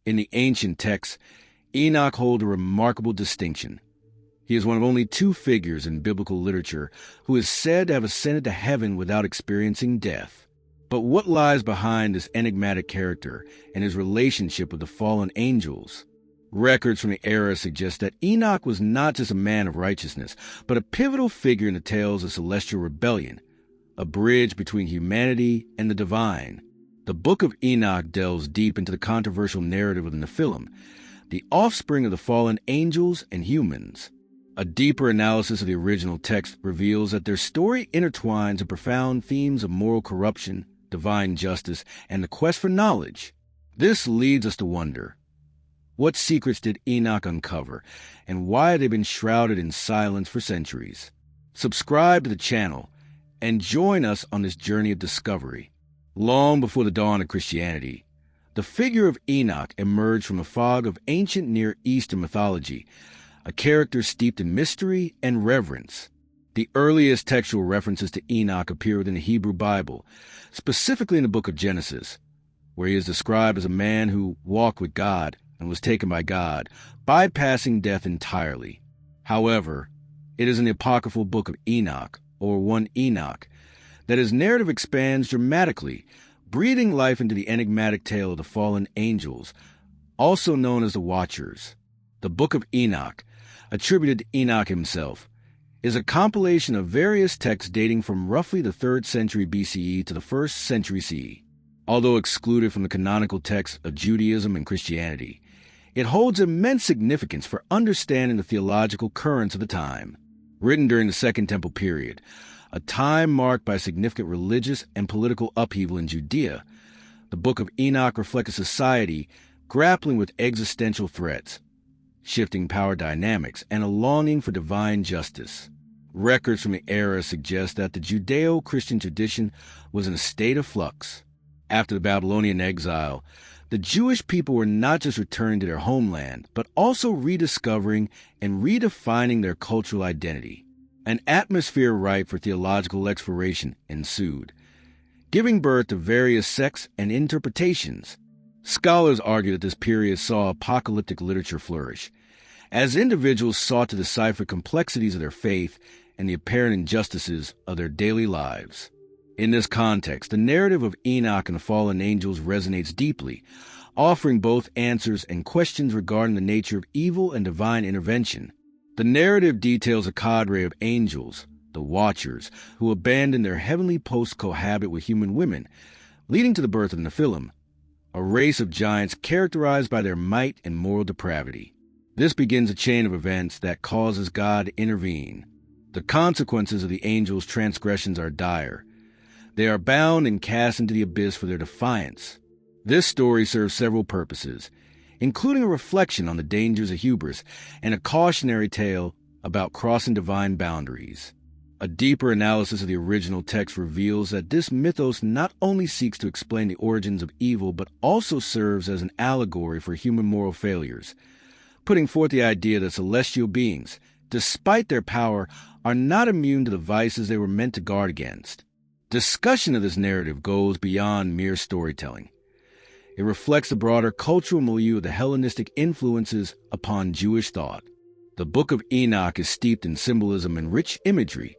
In the ancient texts, Enoch holds a remarkable distinction. He is one of only two figures in biblical literature who is said to have ascended to heaven without experiencing death. But what lies behind this enigmatic character and his relationship with the fallen angels? Records from the era suggest that Enoch was not just a man of righteousness, but a pivotal figure in the tales of celestial rebellion, a bridge between humanity and the divine. The Book of Enoch delves deep into the controversial narrative of the Nephilim, the offspring of the fallen angels and humans. A deeper analysis of the original text reveals that their story intertwines with profound themes of moral corruption, divine justice, and the quest for knowledge. This leads us to wonder, what secrets did Enoch uncover, and why have they been shrouded in silence for centuries? Subscribe to the channel and join us on this journey of discovery. Long before the dawn of Christianity, the figure of Enoch emerged from the fog of ancient Near Eastern mythology, a character steeped in mystery and reverence. The earliest textual references to Enoch appear within the Hebrew Bible, specifically in the book of Genesis, where he is described as a man who walked with God and was taken by God, bypassing death entirely. However, it is in the apocryphal book of Enoch, or 1 Enoch, that his narrative expands dramatically, breathing life into the enigmatic tale of the fallen angels, also known as the Watchers. The Book of Enoch, attributed to Enoch himself, is a compilation of various texts dating from roughly the 3rd century BCE to the 1st century CE. Although excluded from the canonical texts of Judaism and Christianity, it holds immense significance for understanding the theological currents of the time. Written during the Second Temple period, a time marked by significant religious and political upheaval in Judea, the Book of Enoch reflects a society grappling with existential threats, shifting power dynamics, and a longing for divine justice. Records from the era suggest that the Judeo-Christian tradition was in a state of flux. After the Babylonian exile, the Jewish people were not just returning to their homeland, but also rediscovering and redefining their cultural identity. An atmosphere ripe for theological exploration ensued, giving birth to various sects and interpretations. Scholars argue that this period saw apocalyptic literature flourish, as individuals sought to decipher complexities of their faith and the apparent injustices of their daily lives. In this context, the narrative of Enoch and the fallen angels resonates deeply, offering both answers and questions regarding the nature of evil and divine intervention. The narrative details a cadre of angels, the Watchers, who abandon their heavenly posts to cohabit with human women, leading to the birth of Nephilim, a race of giants characterized by their might and moral depravity. This begins a chain of events that causes God to intervene. The consequences of the angels' transgressions are dire. They are bound and cast into the abyss for their defiance. This story serves several purposes, including a reflection on the dangers of hubris and a cautionary tale about crossing divine boundaries. A deeper analysis of the original text reveals that this mythos not only seeks to explain the origins of evil, but also serves as an allegory for human moral failures, putting forth the idea that celestial beings, despite their power, are not immune to the vices they were meant to guard against. Discussion of this narrative goes beyond mere storytelling. It reflects the broader cultural milieu of the Hellenistic influences upon Jewish thought. The Book of Enoch is steeped in symbolism and rich imagery,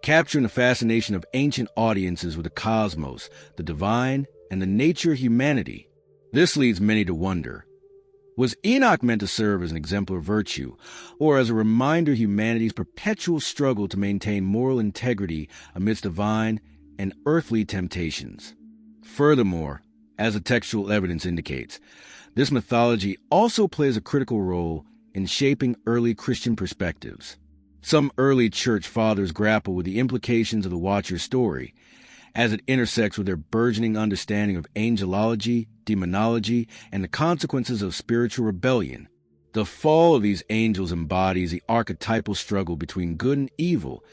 capturing the fascination of ancient audiences with the cosmos, the divine, and the nature of humanity. This leads many to wonder, was Enoch meant to serve as an exemplar of virtue, or as a reminder of humanity's perpetual struggle to maintain moral integrity amidst divine and earthly temptations? Furthermore, as the textual evidence indicates, this mythology also plays a critical role in shaping early Christian perspectives. Some early church fathers grapple with the implications of the Watcher's story, as it intersects with their burgeoning understanding of angelology, demonology, and the consequences of spiritual rebellion. The fall of these angels embodies the archetypal struggle between good and evil,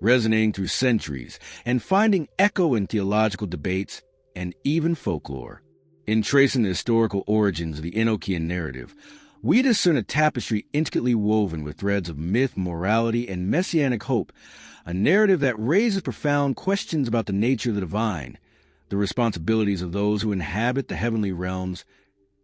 resonating through centuries and finding echo in theological debates and even folklore. In tracing the historical origins of the Enochian narrative, we discern a tapestry intricately woven with threads of myth, morality, and messianic hope, a narrative that raises profound questions about the nature of the divine, the responsibilities of those who inhabit the heavenly realms,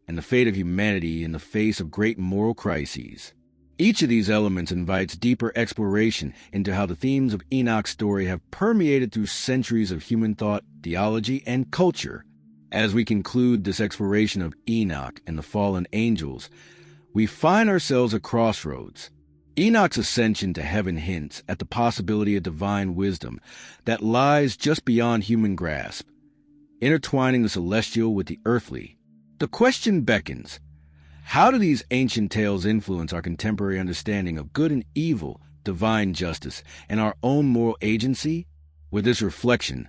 and the fate of humanity in the face of great moral crises. Each of these elements invites deeper exploration into how the themes of Enoch's story have permeated through centuries of human thought, theology, and culture. As we conclude this exploration of Enoch and the fallen angels, we find ourselves at crossroads. Enoch's ascension to heaven hints at the possibility of divine wisdom that lies just beyond human grasp, intertwining the celestial with the earthly. The question beckons: how do these ancient tales influence our contemporary understanding of good and evil, divine justice, and our own moral agency? With this reflection,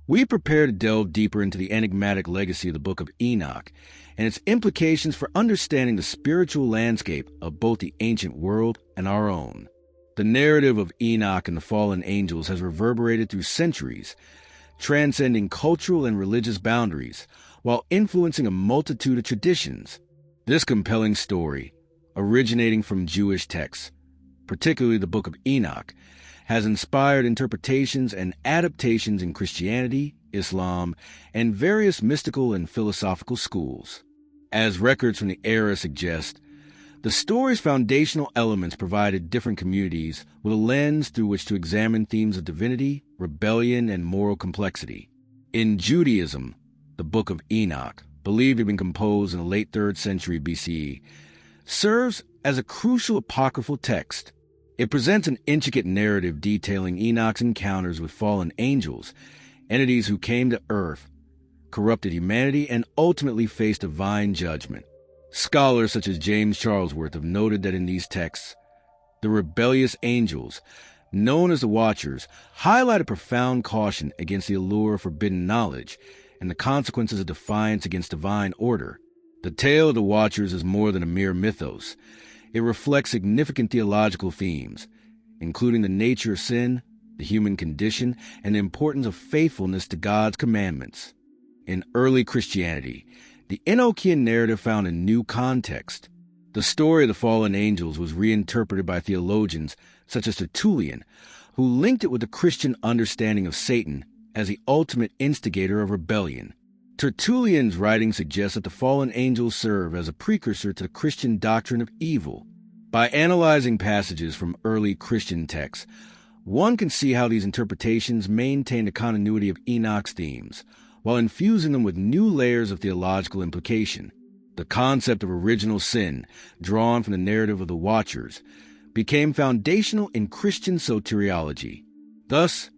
we prepare to delve deeper into the enigmatic legacy of the Book of Enoch and its implications for understanding the spiritual landscape of both the ancient world and our own. The narrative of Enoch and the fallen angels has reverberated through centuries, transcending cultural and religious boundaries while influencing a multitude of traditions. This compelling story, originating from Jewish texts, particularly the Book of Enoch, has inspired interpretations and adaptations in Christianity, Islam, and various mystical and philosophical schools. As records from the era suggest, the story's foundational elements provided different communities with a lens through which to examine themes of divinity, rebellion, and moral complexity. In Judaism, the Book of Enoch, believed to have been composed in the late 3rd century BCE, serves as a crucial apocryphal text. It presents an intricate narrative detailing Enoch's encounters with fallen angels, entities who came to earth, corrupted humanity, and ultimately faced divine judgment. Scholars such as James Charlesworth have noted that in these texts, the rebellious angels, known as the Watchers, highlight a profound caution against the allure of forbidden knowledge and the consequences of defiance against divine order. The tale of the Watchers is more than a mere mythos. It reflects significant theological themes, including the nature of sin, the human condition, and the importance of faithfulness to God's commandments. In early Christianity, the Enochian narrative found a new context. The story of the fallen angels was reinterpreted by theologians such as Tertullian, who linked it with the Christian understanding of Satan as the ultimate instigator of rebellion. Tertullian's writing suggests that the fallen angels serve as a precursor to the Christian doctrine of evil. By analyzing passages from early Christian texts, one can see how these interpretations maintain the continuity of Enoch's themes, while infusing them with new layers of theological implication. The concept of original sin, drawn from the narrative of the Watchers, became foundational in Christian soteriology. Thus,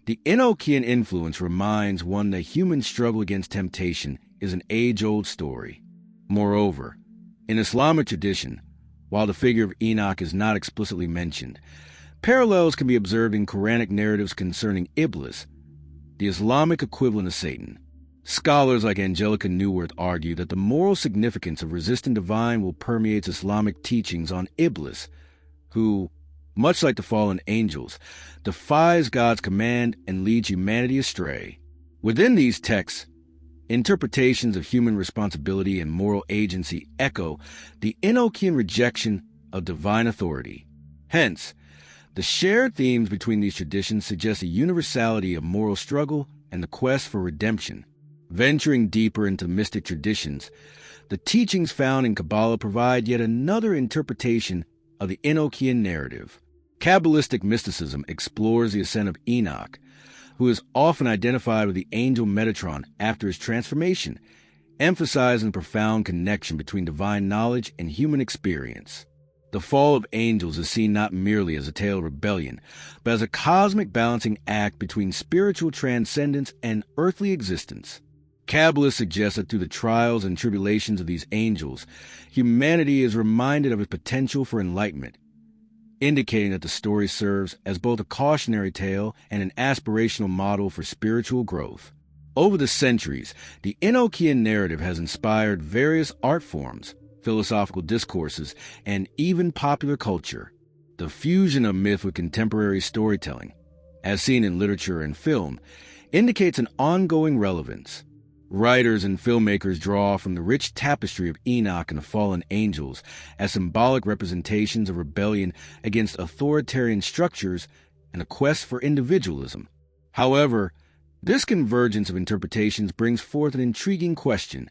the Enochian influence reminds one that human struggle against temptation is an age-old story. Moreover, in Islamic tradition, while the figure of Enoch is not explicitly mentioned, parallels can be observed in Quranic narratives concerning Iblis, the Islamic equivalent of Satan. Scholars like Angelica Neuwirth argue that the moral significance of resisting divine will permeate Islamic teachings on Iblis, who, much like the fallen angels, defies God's command and leads humanity astray. Within these texts, interpretations of human responsibility and moral agency echo the Enochian rejection of divine authority. Hence, the shared themes between these traditions suggest a universality of moral struggle and the quest for redemption. Venturing deeper into mystic traditions, the teachings found in Kabbalah provide yet another interpretation of the Enochian narrative. Kabbalistic mysticism explores the ascent of Enoch, who is often identified with the angel Metatron after his transformation, emphasizing the profound connection between divine knowledge and human experience. The fall of angels is seen not merely as a tale of rebellion, but as a cosmic balancing act between spiritual transcendence and earthly existence. Kabbalah suggests that through the trials and tribulations of these angels, humanity is reminded of its potential for enlightenment, indicating that the story serves as both a cautionary tale and an aspirational model for spiritual growth. Over the centuries, the Enochian narrative has inspired various art forms, philosophical discourses, and even popular culture. The fusion of myth with contemporary storytelling, as seen in literature and film, indicates an ongoing relevance. Writers and filmmakers draw from the rich tapestry of Enoch and the fallen angels as symbolic representations of rebellion against authoritarian structures and a quest for individualism. However, this convergence of interpretations brings forth an intriguing question.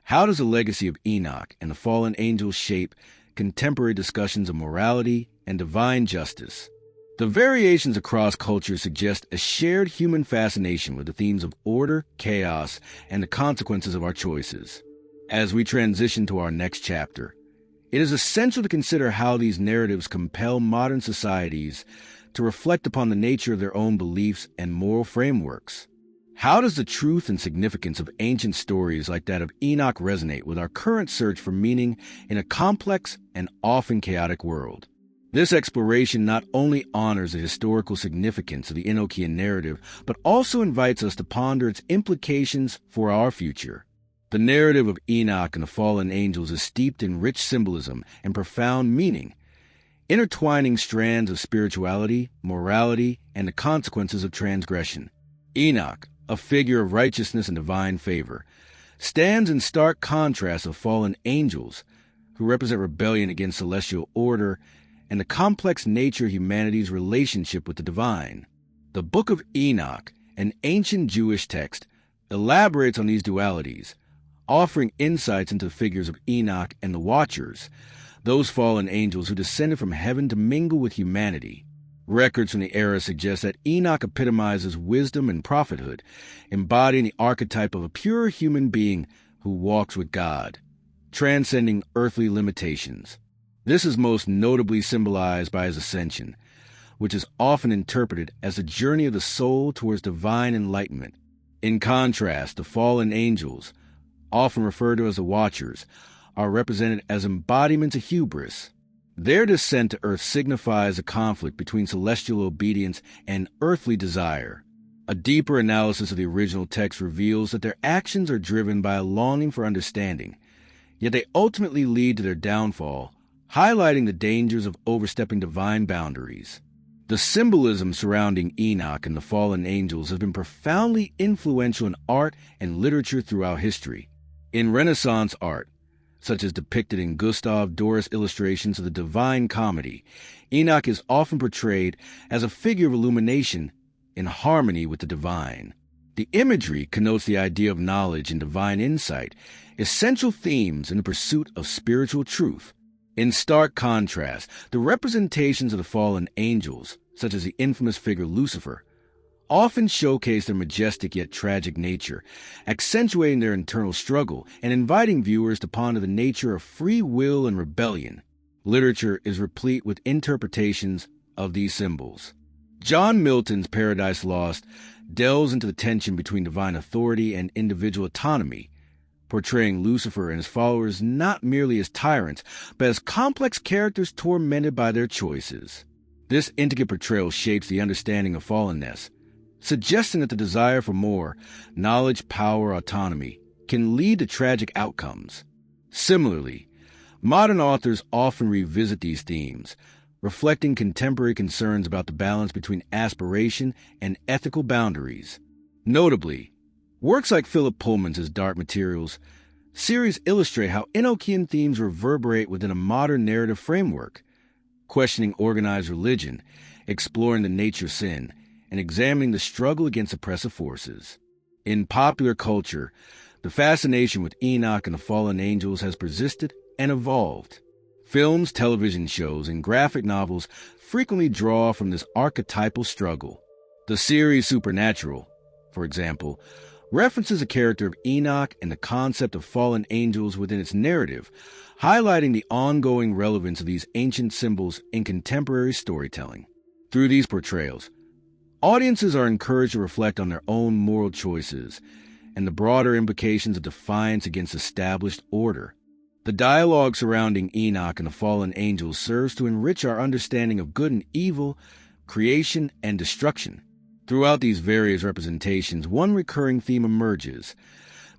How does the legacy of Enoch and the fallen angels shape contemporary discussions of morality and divine justice? The variations across cultures suggest a shared human fascination with the themes of order, chaos, and the consequences of our choices. As we transition to our next chapter, it is essential to consider how these narratives compel modern societies to reflect upon the nature of their own beliefs and moral frameworks. How does the truth and significance of ancient stories like that of Enoch resonate with our current search for meaning in a complex and often chaotic world? This exploration not only honors the historical significance of the Enochian narrative, but also invites us to ponder its implications for our future. The narrative of Enoch and the fallen angels is steeped in rich symbolism and profound meaning, intertwining strands of spirituality, morality, and the consequences of transgression. Enoch, a figure of righteousness and divine favor, stands in stark contrast of fallen angels, who represent rebellion against celestial order and the complex nature of humanity's relationship with the divine. The Book of Enoch, an ancient Jewish text, elaborates on these dualities, offering insights into the figures of Enoch and the Watchers, those fallen angels who descended from heaven to mingle with humanity. Records from the era suggest that Enoch epitomizes wisdom and prophethood, embodying the archetype of a pure human being who walks with God, transcending earthly limitations. This is most notably symbolized by his ascension, which is often interpreted as the journey of the soul towards divine enlightenment. In contrast, the fallen angels, often referred to as the Watchers, are represented as embodiments of hubris. Their descent to earth signifies a conflict between celestial obedience and earthly desire. A deeper analysis of the original text reveals that their actions are driven by a longing for understanding, yet they ultimately lead to their downfall, highlighting the dangers of overstepping divine boundaries. The symbolism surrounding Enoch and the fallen angels has been profoundly influential in art and literature throughout history. In Renaissance art, such as depicted in Gustave Dorés' illustrations of the Divine Comedy, Enoch is often portrayed as a figure of illumination in harmony with the divine. The imagery connotes the idea of knowledge and divine insight, essential themes in the pursuit of spiritual truth. In stark contrast, the representations of the fallen angels, such as the infamous figure Lucifer, often showcase their majestic yet tragic nature, accentuating their internal struggle and inviting viewers to ponder the nature of free will and rebellion. Literature is replete with interpretations of these symbols. John Milton's Paradise Lost delves into the tension between divine authority and individual autonomy, portraying Lucifer and his followers not merely as tyrants, but as complex characters tormented by their choices. This intricate portrayal shapes the understanding of fallenness, suggesting that the desire for more knowledge, power, autonomy can lead to tragic outcomes. Similarly, modern authors often revisit these themes, reflecting contemporary concerns about the balance between aspiration and ethical boundaries. Notably, works like Philip Pullman's His Dark Materials series illustrate how Enochian themes reverberate within a modern narrative framework, questioning organized religion, exploring the nature of sin, and examining the struggle against oppressive forces. In popular culture, the fascination with Enoch and the fallen angels has persisted and evolved. Films, television shows, and graphic novels frequently draw from this archetypal struggle. The series Supernatural, for example, references a character of Enoch and the concept of fallen angels within its narrative, highlighting the ongoing relevance of these ancient symbols in contemporary storytelling. Through these portrayals, audiences are encouraged to reflect on their own moral choices and the broader implications of defiance against established order. The dialogue surrounding Enoch and the fallen angels serves to enrich our understanding of good and evil, creation and destruction. Throughout these various representations, one recurring theme emerges: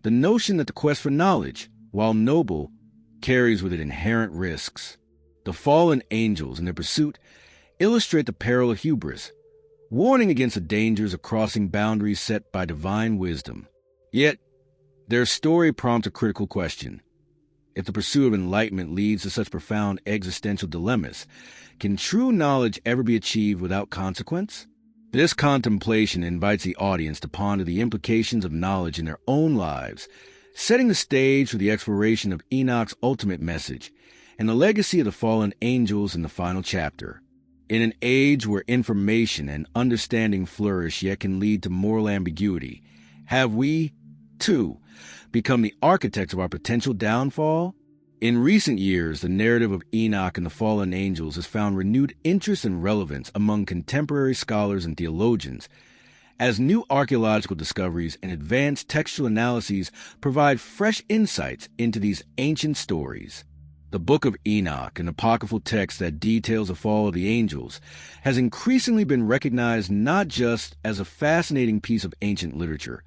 the notion that the quest for knowledge, while noble, carries with it inherent risks. The fallen angels and their pursuit illustrate the peril of hubris, warning against the dangers of crossing boundaries set by divine wisdom. Yet, their story prompts a critical question. If the pursuit of enlightenment leads to such profound existential dilemmas, can true knowledge ever be achieved without consequence? This contemplation invites the audience to ponder the implications of knowledge in their own lives, setting the stage for the exploration of Enoch's ultimate message and the legacy of the fallen angels in the final chapter. In an age where information and understanding flourish yet can lead to moral ambiguity, have we, too, become the architects of our potential downfall? In recent years, the narrative of Enoch and the fallen angels has found renewed interest and relevance among contemporary scholars and theologians, as new archaeological discoveries and advanced textual analyses provide fresh insights into these ancient stories. The Book of Enoch, an apocryphal text that details the fall of the angels, has increasingly been recognized not just as a fascinating piece of ancient literature,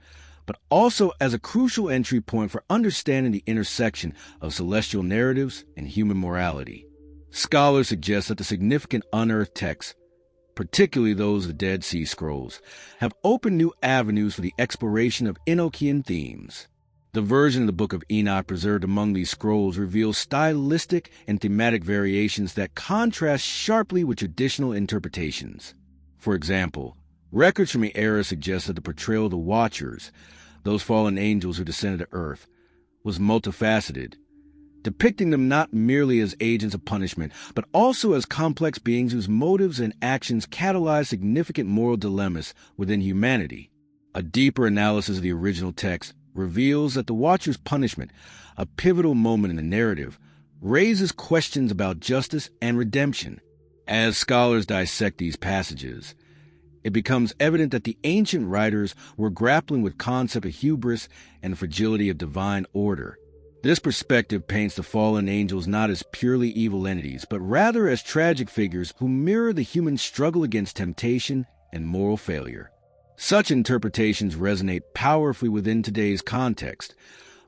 but also as a crucial entry point for understanding the intersection of celestial narratives and human morality. Scholars suggest that the significant unearthed texts, particularly those of the Dead Sea Scrolls, have opened new avenues for the exploration of Enochian themes. The version of the Book of Enoch preserved among these scrolls reveals stylistic and thematic variations that contrast sharply with traditional interpretations. For example, records from the era suggest that the portrayal of the Watchers, those fallen angels who descended to earth, was multifaceted, depicting them not merely as agents of punishment, but also as complex beings whose motives and actions catalyze significant moral dilemmas within humanity. A deeper analysis of the original text reveals that the Watcher's punishment, a pivotal moment in the narrative, raises questions about justice and redemption. As scholars dissect these passages, it becomes evident that the ancient writers were grappling with the concept of hubris and the fragility of divine order. This perspective paints the fallen angels not as purely evil entities, but rather as tragic figures who mirror the human struggle against temptation and moral failure. Such interpretations resonate powerfully within today's context,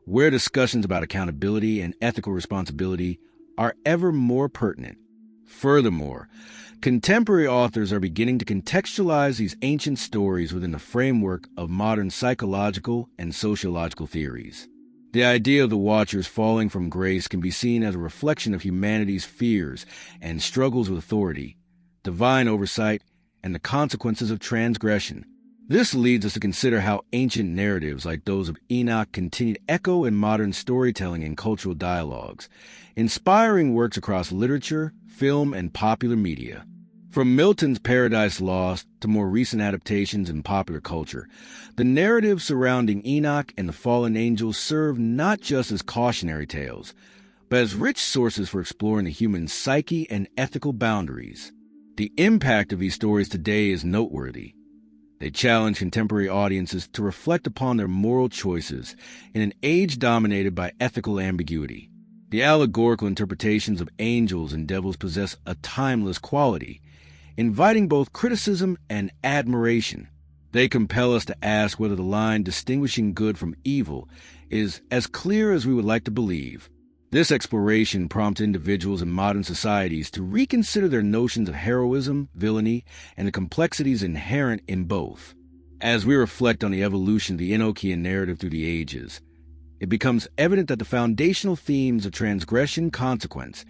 where discussions about accountability and ethical responsibility are ever more pertinent. Furthermore, contemporary authors are beginning to contextualize these ancient stories within the framework of modern psychological and sociological theories. The idea of the Watchers falling from grace can be seen as a reflection of humanity's fears and struggles with authority, divine oversight, and the consequences of transgression. This leads us to consider how ancient narratives like those of Enoch continue to echo in modern storytelling and cultural dialogues, inspiring works across literature, film, and popular media. From Milton's Paradise Lost to more recent adaptations in popular culture, the narratives surrounding Enoch and the fallen angels serve not just as cautionary tales, but as rich sources for exploring the human psyche and ethical boundaries. The impact of these stories today is noteworthy. They challenge contemporary audiences to reflect upon their moral choices in an age dominated by ethical ambiguity. The allegorical interpretations of angels and devils possess a timeless quality, inviting both criticism and admiration. They compel us to ask whether the line distinguishing good from evil is as clear as we would like to believe. This exploration prompts individuals in modern societies to reconsider their notions of heroism, villainy, and the complexities inherent in both. As we reflect on the evolution of the Enochian narrative through the ages, it becomes evident that the foundational themes of transgression, consequence,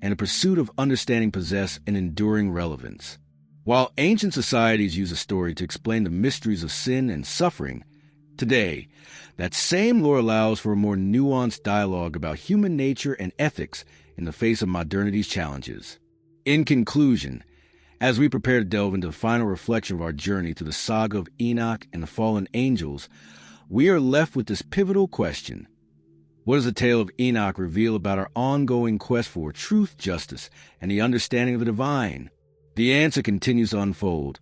and the pursuit of understanding possess an enduring relevance. While ancient societies use a story to explain the mysteries of sin and suffering, today, that same lore allows for a more nuanced dialogue about human nature and ethics in the face of modernity's challenges. In conclusion, as we prepare to delve into the final reflection of our journey through the saga of Enoch and the fallen angels, we are left with this pivotal question. What does the tale of Enoch reveal about our ongoing quest for truth, justice, and the understanding of the divine? The answer continues to unfold,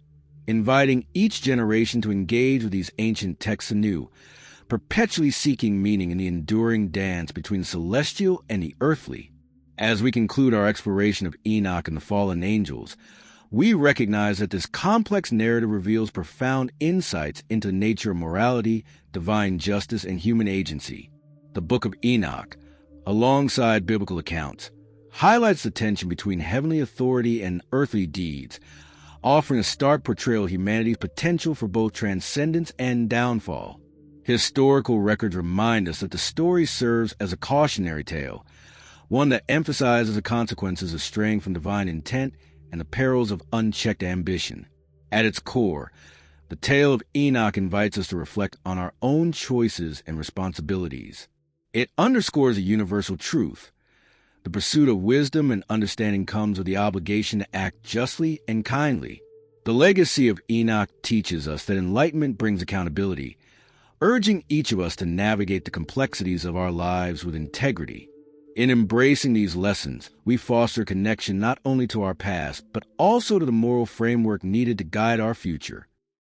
inviting each generation to engage with these ancient texts anew, perpetually seeking meaning in the enduring dance between the celestial and the earthly. As we conclude our exploration of Enoch and the fallen angels, we recognize that this complex narrative reveals profound insights into the nature of morality, divine justice, and human agency. The Book of Enoch, alongside biblical accounts, highlights the tension between heavenly authority and earthly deeds, offering a stark portrayal of humanity's potential for both transcendence and downfall. Historical records remind us that the story serves as a cautionary tale, one that emphasizes the consequences of straying from divine intent and the perils of unchecked ambition. At its core, the tale of Enoch invites us to reflect on our own choices and responsibilities. It underscores a universal truth. The pursuit of wisdom and understanding comes with the obligation to act justly and kindly. The legacy of Enoch teaches us that enlightenment brings accountability, urging each of us to navigate the complexities of our lives with integrity. In embracing these lessons, we foster connection not only to our past, but also to the moral framework needed to guide our future.